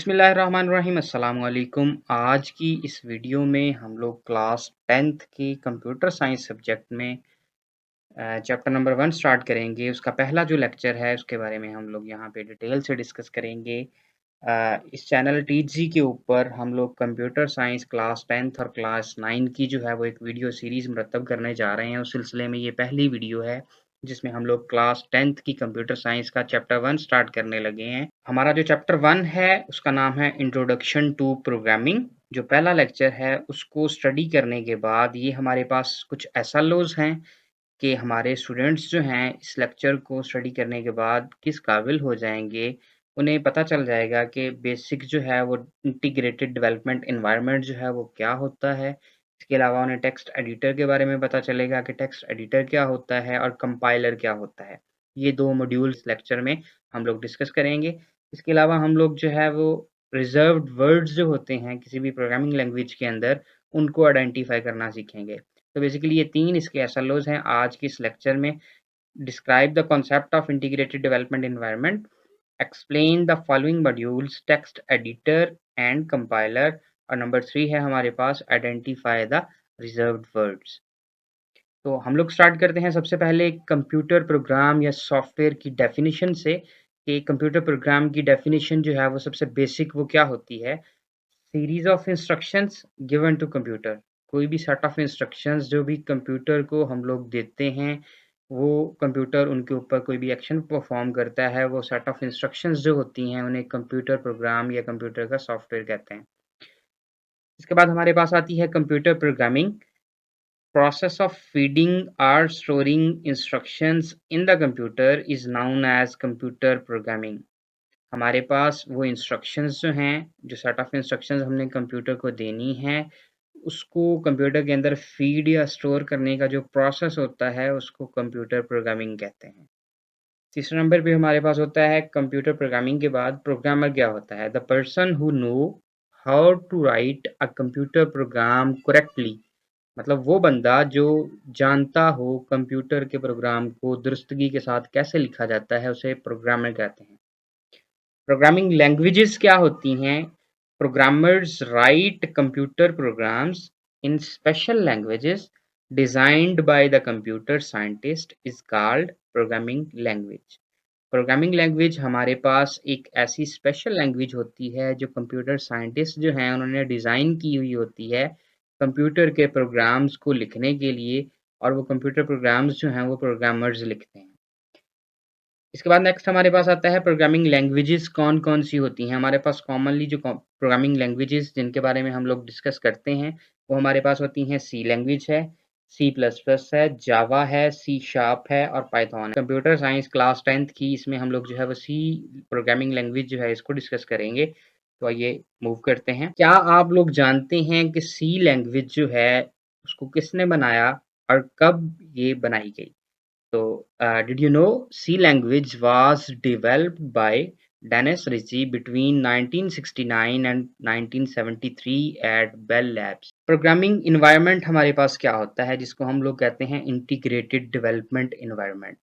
बिस्मिल्लाहिर्रहमानिर्रहीम अस्सलाम वालेकुम। आज की इस वीडियो में हम लोग क्लास 10th की कंप्यूटर साइंस सब्जेक्ट में चैप्टर नंबर 1 स्टार्ट करेंगे। उसका पहला जो लेक्चर है उसके बारे में हम लोग यहाँ पे डिटेल से डिस्कस करेंगे। इस चैनल टीजी के ऊपर हम लोग कंप्यूटर साइंस क्लास 10th और क्लास 9 की जो है वो एक वीडियो सीरीज़ मुरतब करने जा रहे हैं। उस सिलसिले में ये पहली वीडियो है जिसमें हम लोग क्लास 10th की कंप्यूटर साइंस का चैप्टर 1 स्टार्ट करने लगे हैं। हमारा जो चैप्टर 1 है उसका नाम है इंट्रोडक्शन टू प्रोग्रामिंग। जो पहला लेक्चर है उसको स्टडी करने के बाद ये हमारे पास कुछ एसएलओज़ हैं कि हमारे स्टूडेंट्स जो हैं इस लेक्चर को स्टडी करने के बाद किस काबिल हो जाएँगे। उन्हें पता चल जाएगा कि बेसिक जो है वो इंटीग्रेटेड डेवलपमेंट एनवायरनमेंट जो है वो क्या होता है। इसके अलावा उन्हें टेक्स्ट एडिटर के बारे में पता चलेगा कि टेक्स्ट एडिटर क्या होता है और कंपाइलर क्या होता है। ये 2 मॉड्यूल इस लेक्चर में हम लोग डिस्कस करेंगे। इसके अलावा हम लोग जो है वो रिज़र्व्ड वर्ड्स जो होते हैं किसी भी प्रोग्रामिंग लैंग्वेज के अंदर, उनको आइडेंटिफ़ाई करना सीखेंगे। तो बेसिकली ये 3 इसके एसएलओज़ हैं आज के इस लेक्चर में। Describe the concept of integrated development environment, explain the following modules, text editor and compiler और नंबर 3 है हमारे पास आइडेंटिफाई द रिज़र्व्ड वर्ड्स। तो हम लोग स्टार्ट करते हैं सबसे पहले कंप्यूटर प्रोग्राम या सॉफ्टवेयर की डेफिनिशन से कि कंप्यूटर प्रोग्राम की डेफिनिशन जो है वो सबसे बेसिक वो क्या होती है। Series of instructions given to computer, कोई भी सेट ऑफ इंस्ट्रक्शंस जो भी कंप्यूटर को हम लोग देते हैं, वो कंप्यूटर उनके ऊपर कोई भी एक्शन परफॉर्म करता है, वो सेट ऑफ इंस्ट्रक्शंस जो होती हैं उन्हें कंप्यूटर प्रोग्राम या कंप्यूटर का सॉफ्टवेयर कहते हैं। इसके बाद हमारे पास आती है computer programming, process of feeding or storing instructions in the computer is known as computer programming। हमारे पास वो इंस्ट्रक्शंस जो हैं, जो सेट ऑफ इंस्ट्रक्शंस हमने कंप्यूटर को देनी है, उसको कंप्यूटर के अंदर फीड या स्टोर करने का जो प्रोसेस होता है, उसको कंप्यूटर प्रोग्रामिंग कहते हैं। तीसरे नंबर पे हमारे पास होता है कंप्यूटर प्रोग्रामिंग के बाद प्रोग्रामर क्या होता है? The person who know how to write a computer program correctly, मतलब वो बंदा जो जानता हो कंप्यूटर के प्रोग्राम को दुरुस्तगी के साथ कैसे लिखा जाता है, उसे प्रोग्रामर कहते हैं। प्रोग्रामिंग लैंग्वेजेस क्या होती हैं? Programmers right computer programs in special languages designed by the computer scientist is called programming language. Programming language हमारे पास एक ऐसी स्पेशल लैंग्वेज होती है जो कंप्यूटर साइंटिस्ट जो हैं उन्होंने डिज़ाइन की हुई होती है कंप्यूटर के प्रोग्राम्स को लिखने के लिए, और वो कंप्यूटर प्रोग्राम्स जो हैं वो प्रोग्रामर्स लिखते हैं। इसके बाद नेक्स्ट हमारे पास आता है प्रोग्रामिंग लैंग्वेजेस कौन-कौन सी होती हैं। हमारे पास कॉमनली जो प्रोग्रामिंग लैंग्वेजेस जिनके बारे में हम लोग डिस्कस करते हैं, वो हमारे पास होती हैं सी लैंग्वेज है, सी प्लस प्लस है, जावा है, सी शार्प है और पाइथन है। कंप्यूटर साइंस क्लास 10th की इसमें हम लोग जो है वो सी प्रोग्रामिंग लैंग्वेज जो है इसको डिस्कस करेंगे। तो आइए मूव करते हैं। क्या आप लोग जानते हैं कि सी लैंग्वेज जो है उसको किसने बनाया और कब ये बनाई गई? So, did you know C language was developed by Dennis Ritchie between 1969 and 1973 at Bell Labs। Programming environment हमारे पास क्या होता है जिसको हम लोग कहते हैं इंटीग्रेटेड डेवलपमेंट इन्वायरमेंट।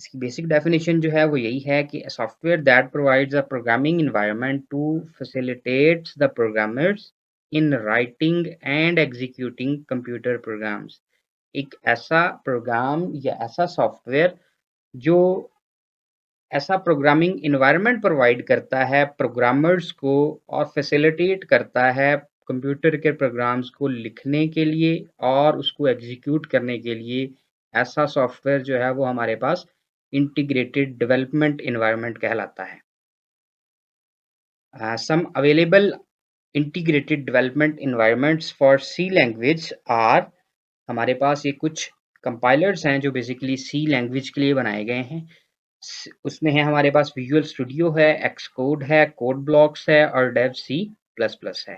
इसकी बेसिक डेफिनेशन जो है वो यही है कि software that provides a programming environment to facilitates the programmers in writing and executing computer programs. एक ऐसा प्रोग्राम या ऐसा सॉफ्टवेयर जो ऐसा प्रोग्रामिंग एनवायरनमेंट प्रोवाइड करता है प्रोग्रामर्स को और फैसिलिटेट करता है कंप्यूटर के प्रोग्राम्स को लिखने के लिए और उसको एग्जीक्यूट करने के लिए। ऐसा सॉफ्टवेयर जो है वो हमारे पास इंटीग्रेटेड डेवलपमेंट एनवायरनमेंट कहलाता है। Some available integrated development environments for C language are, हमारे पास ये कुछ कंपाइलर्स हैं जो बेसिकली सी लैंग्वेज के लिए बनाए गए हैं। उसमें है हमारे पास विजुअल स्टूडियो है, एक्सकोड है, कोड ब्लॉक्स है और डेव सी प्लस प्लस है।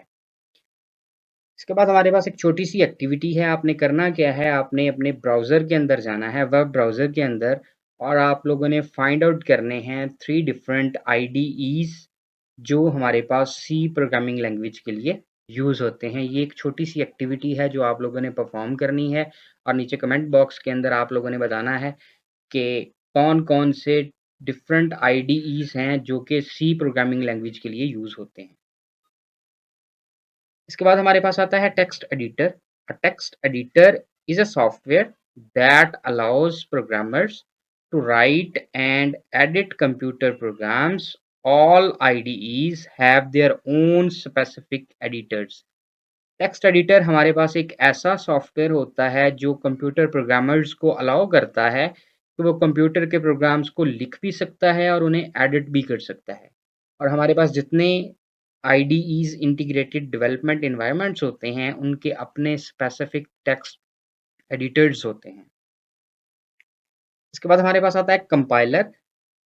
इसके बाद हमारे पास एक छोटी सी एक्टिविटी है। आपने करना क्या है, आपने अपने ब्राउज़र के अंदर जाना है, वेब ब्राउज़र के अंदर, और आप लोगों ने फाइंड आउट करने हैं 3 डिफरेंट आईडीईज़ जो हमारे पास सी प्रोग्रामिंग लैंग्वेज के लिए यूज़ होते हैं। ये एक छोटी सी एक्टिविटी है जो आप लोगों ने परफॉर्म करनी है और नीचे कमेंट बॉक्स के अंदर आप लोगों ने बताना है कि कौन-कौन से डिफरेंट आईडीईज़ हैं जो कि सी प्रोग्रामिंग लैंग्वेज के लिए यूज़ होते हैं। इसके बाद हमारे पास आता है text editor. A text editor is a software that allows programmers to write and edit computer programs. All IDEs have their own specific editors. Text editor हमारे पास एक ऐसा सॉफ्टवेयर होता है जो कंप्यूटर प्रोग्रामर्स को अलाउ करता है कि वो कंप्यूटर के प्रोग्राम्स को लिख भी सकता है और उन्हें एडिट भी कर सकता है। और हमारे पास जितने आईडीईज़ इंटीग्रेटेड डेवलपमेंट एनवायरनमेंट्स होते हैं, उनके अपने स्पेसिफिक टेक्स्ट एडिटर्स होते हैं। इसके बाद हमारे पास आता है compiler.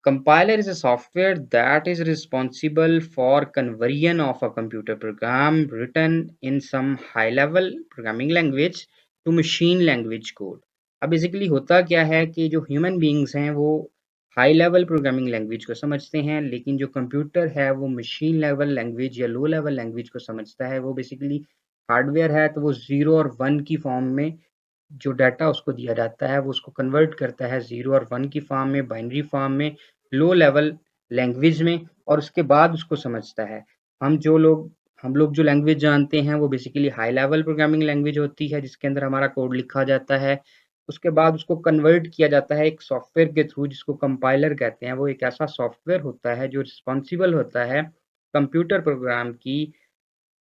Compiler is a software that is responsible for conversion of a computer program written in some high-level programming language to machine language code. अब बेसिकली होता क्या है कि जो ह्यूमन बीइंग्स हैं वो हाई लेवल प्रोग्रामिंग लैंग्वेज को समझते हैं, लेकिन जो कंप्यूटर है वो मशीन लेवल लैंग्वेज या लो लेवल लैंग्वेज को समझता है। वो बेसिकली हार्डवेयर है तो वो 0 और 1 की फॉर्म में जो डाटा उसको दिया जाता है वो उसको कन्वर्ट करता है 0 और 1 की फॉर्म में, बाइनरी फॉर्म में, लो लेवल लैंग्वेज में, और उसके बाद उसको समझता है। हम लोग जो लैंग्वेज जानते हैं वो basically high level programming language होती है जिसके अंदर हमारा कोड लिखा जाता है। उसके बाद उसको कन्वर्ट किया जाता है एक सॉफ्टवेयर के थ्रू जिसको कंपाइलर कहते हैं। वो एक ऐसा सॉफ्टवेयर होता है जो रिस्पॉन्सिबल होता है कंप्यूटर प्रोग्राम की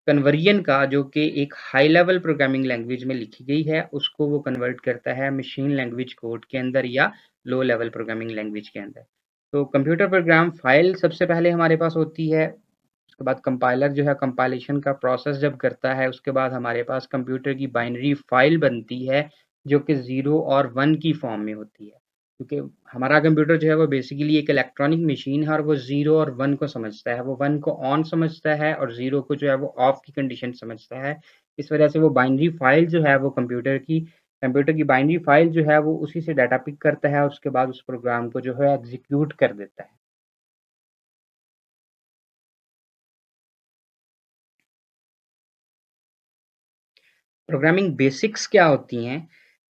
कन्वर्जन का, जो कि एक हाई लेवल प्रोग्रामिंग लैंग्वेज में लिखी गई है, उसको वो कन्वर्ट करता है मशीन लैंग्वेज कोड के अंदर या लो लेवल प्रोग्रामिंग लैंग्वेज के अंदर। तो कंप्यूटर प्रोग्राम फाइल सबसे पहले हमारे पास होती है। उसके बाद कंपाइलर जो है कंपाइलेशन का प्रोसेस जब करता है, उसके बाद हमारे पास कंप्यूटर की बाइनरी फाइल बनती है जो कि 0 और 1 की फॉर्म में होती है। क्योंकि हमारा कंप्यूटर जो है वो बेसिकली एक इलेक्ट्रॉनिक मशीन है और वो 0 और 1 को समझता है। वो 1 को ऑन समझता है और 0 को जो है वो ऑफ की कंडीशन समझता है। इस वजह से वो बाइनरी फाइल जो है वो कंप्यूटर की बाइनरी फाइल जो है वो उसी से डाटा पिक करता है और उसके बाद उस प्रोग्राम को जो है एग्जीक्यूट कर देता है। प्रोग्रामिंग बेसिक्स क्या होती हैं?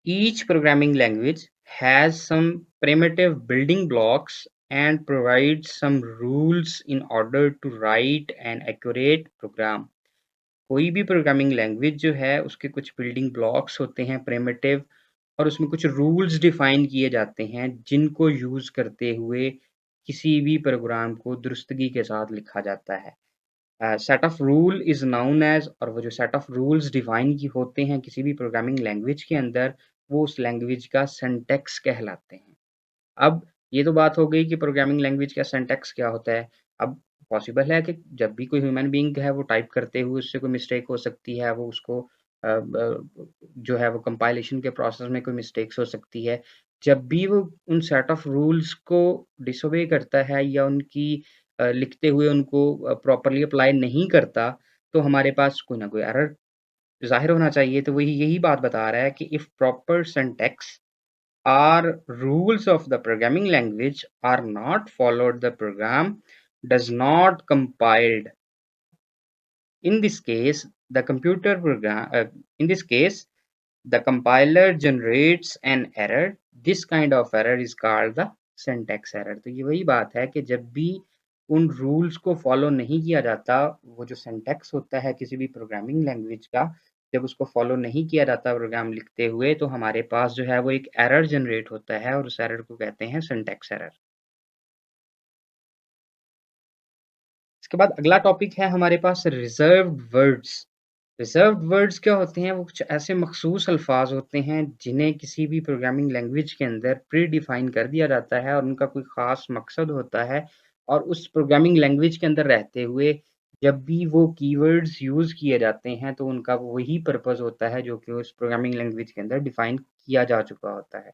Each programming language has some primitive building blocks and provides some rules in order to write an accurate program. कोई भी प्रोग्रामिंग लैंग्वेज जो है उसके कुछ बिल्डिंग ब्लॉक्स होते हैं प्रिमिटिव, और उसमें कुछ रूल्स डिफाइन किए जाते हैं जिनको यूज़ करते हुए किसी भी प्रोग्राम को दुरुस्तगी के साथ लिखा जाता है। Set of rule is noun as, और वो जो सेट ऑफ रूल्स डिफाइन की होते हैं किसी भी प्रोग्रामिंग लैंग्वेज के अंदर, वो उस लैंग्वेज का सिंटैक्स कहलाते हैं। अब ये तो बात हो गई कि प्रोग्रामिंग लैंग्वेज का सिंटैक्स क्या होता है। अब पॉसिबल है कि जब भी कोई ह्यूमन बीइंग है वो टाइप करते हुए उससे कोई मिस्टेक हो सकती है, वो उसको जो है वो कंपाइलेशन के प्रोसेस में कोई मिस्टेक्स हो सकती है। जब भी वो उन सेट ऑफ रूल्स को डिसोबे करता है या उनकी लिखते हुए उनको प्रॉपर्ली अप्लाई नहीं करता, तो हमारे पास कोई ना कोई एरर ज़ाहिर होना चाहिए। तो वही यही बात बता रहा है कि if proper syntax or rules of the programming language are not followed, the program does not compiled. In this case, the computer program, in this case, the compiler generates an error. This kind of error is called the syntax error. तो ये वही बात है कि जब भी उन rules को फॉलो नहीं किया जाता, वो जो सिंटैक्स होता है किसी भी प्रोग्रामिंग लैंग्वेज का, जब उसको फॉलो नहीं किया जाता प्रोग्राम लिखते हुए, तो हमारे पास जो है वो एक एरर जनरेट होता है और उस एरर को कहते हैं सिंटैक्स एरर। इसके बाद अगला टॉपिक है हमारे पास रिजर्व्ड वर्ड्स। रिजर्व्ड वर्ड्स क्या होते हैं? वो कुछ ऐसे मखसूस अल्फाज होते हैं जिन्हें किसी भी प्रोग्रामिंग लैंग्वेज के अंदर प्री डिफाइन कर दिया जाता है और उनका कोई ख़ास मकसद होता है, और उस प्रोग्रामिंग लैंग्वेज के अंदर रहते हुए जब भी वो कीवर्ड्स यूज़ किए जाते हैं तो उनका वही पर्पस होता है जो कि उस प्रोग्रामिंग लैंग्वेज के अंदर डिफाइन किया जा चुका होता है।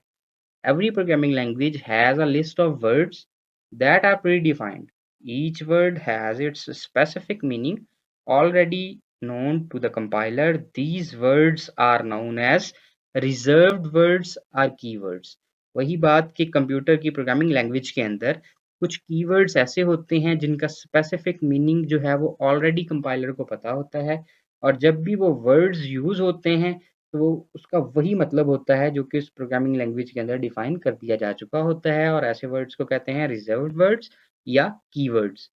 Every programming language has a list of words that are predefined. Each word has its specific meaning already known to the compiler. These words are known as reserved words or keywords. वही बात कि computer की programming language के अंदर कुछ keywords ऐसे होते हैं जिनका स्पेसिफिक मीनिंग जो है वो ऑलरेडी कंपाइलर को पता होता है, और जब भी वो वर्ड्स यूज होते हैं तो उसका वही मतलब होता है जो कि उस प्रोग्रामिंग लैंग्वेज के अंदर डिफाइन कर दिया जा चुका होता है और ऐसे वर्ड्स को कहते हैं रिजर्व्ड वर्ड्स या keywords.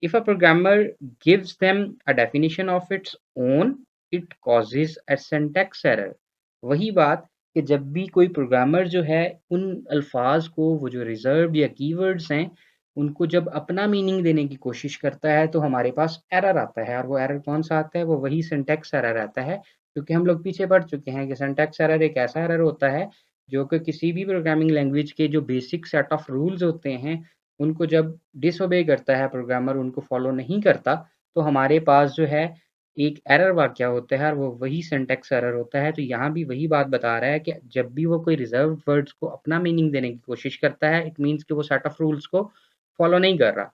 If a programmer gives them a definition of its own, it causes a syntax error. वही बात कि जब भी कोई प्रोग्रामर जो है उन अल्फाज को वो जो रिजर्व्ड या कीवर्ड्स हैं उनको जब अपना मीनिंग देने की कोशिश करता है तो हमारे पास एरर आता है और वो एरर कौन सा आता है वो वही सिंटैक्स एरर आता है क्योंकि हम लोग पीछे पढ़ चुके हैं कि सिंटैक्स एरर एक ऐसा एरर होता है जो कि किसी भी प्रोग्रामिंग लैंग्वेज के जो बेसिक सेट ऑफ रूल्स होते हैं उनको जब डिसओबे करता है प्रोग्रामर, उनको फ़ॉलो नहीं करता, तो हमारे पास जो है एक एरर वाक़या होता है और वो वही सिंटैक्स एरर होता है। तो यहाँ भी वही बात बता रहा है कि जब भी वो कोई रिज़र्व्ड वर्ड्स को अपना मीनिंग देने की कोशिश करता है, इट मीन्स कि वो सेट ऑफ रूल्स को फ़ॉलो नहीं कर रहा।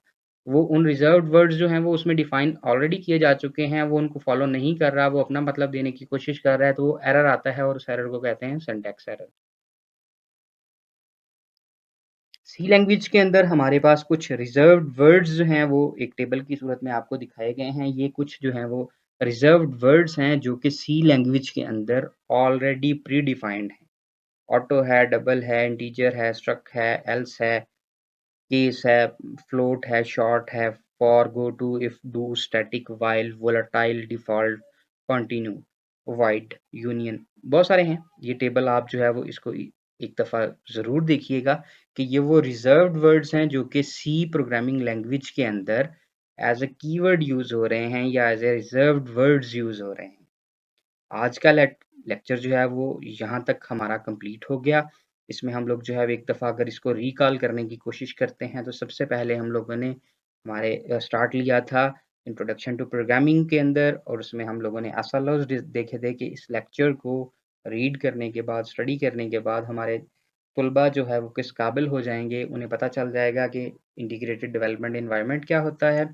वो उन रिज़र्व्ड वर्ड्स जो हैं वो उसमें डिफ़ाइन ऑलरेडी किए जा चुके हैं, वो उनको फ़ॉलो नहीं कर रहा, वो अपना मतलब देने की कोशिश कर रहा है, तो वो एरर आता है और उस एरर को कहते हैं सिंटैक्स एरर। सी लैंग्वेज के अंदर हमारे पास कुछ रिजर्व्ड वर्ड्स जो हैं वो एक टेबल की सूरत में आपको दिखाए गए हैं। ये कुछ जो हैं वो रिजर्व्ड वर्ड्स हैं जो कि सी लैंग्वेज के अंदर ऑलरेडी प्री डिफाइंड हैं। ऑटो है, डबल है, इंटीजर है, स्ट्रक है, एल्स है, केस है, फ्लोट है, शॉर्ट है, for, goto, if, do, static, while, volatile, default, continue, wide, union, बहुत सारे हैं। ये टेबल आप जो है वो इसको एक दफ़ा ज़रूर देखिएगा कि ये वो रिज़र्व्ड वर्ड्स हैं जो कि सी प्रोग्रामिंग लैंग्वेज के अंदर एज़ अ कीवर्ड यूज़ हो रहे हैं या as a reserved words use हो रहे हैं। आज का लेक्चर जो है वो यहाँ तक हमारा कंप्लीट हो गया। इसमें हम लोग जो है एक दफ़ा अगर इसको रिकॉल करने की कोशिश करते हैं तो सबसे पहले हम लोगों ने हमारे स्टार्ट लिया था इंट्रोडक्शन टू प्रोग्रामिंग के अंदर और उसमें हम लोगों ने एसएलओस देखे थे कि इस लेक्चर को रीड करने के बाद, स्टडी करने के बाद हमारे तलबा जो है वो किस काबिल हो जाएँगे, उन्हें पता चल जाएगा कि इंटीग्रेटेड डेवलपमेंट एनवायरनमेंट क्या होता है।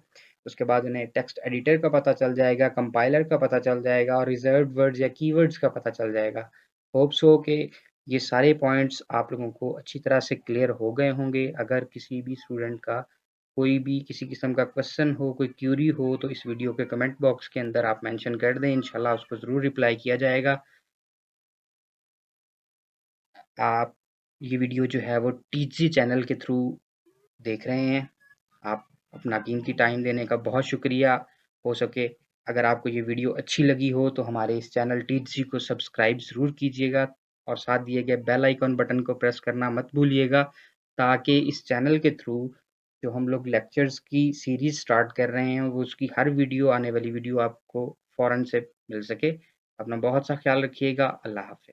उसके बाद उन्हें टेक्स्ट एडिटर का पता चल जाएगा, कंपाइलर का पता चल जाएगा और रिज़र्व्ड वर्ड्स या कीवर्ड्स का पता चल जाएगा। होप सो कि ये सारे पॉइंट्स आप लोगों को अच्छी तरह से क्लियर हो गए होंगे। अगर किसी भी स्टूडेंट का कोई भी किसी किस्म का क्वेश्चन हो, कोई क्वेरी हो, तो इस वीडियो के कमेंट बॉक्स के अंदर आप मेंशन कर दें, इंशाल्लाह उसको ज़रूर रिप्लाई किया जाएगा। आप ये वीडियो जो है वो टीजी चैनल के थ्रू देख रहे हैं। आप अपना कीमती टाइम देने का बहुत शुक्रिया। हो सके अगर आपको ये वीडियो अच्छी लगी हो तो हमारे इस चैनल टीजी को सब्सक्राइब ज़रूर कीजिएगा और साथ दिए गए बेल आइकॉन बटन को प्रेस करना मत भूलिएगा ताकि इस चैनल के थ्रू जो हम लोग लेक्चर्स की सीरीज़ स्टार्ट कर रहे हैं वो उसकी हर वीडियो आने वाली वीडियो आपको फ़ौरन से मिल सके। अपना बहुत सा ख्याल रखिएगा। अल्लाह हाफ़िज़।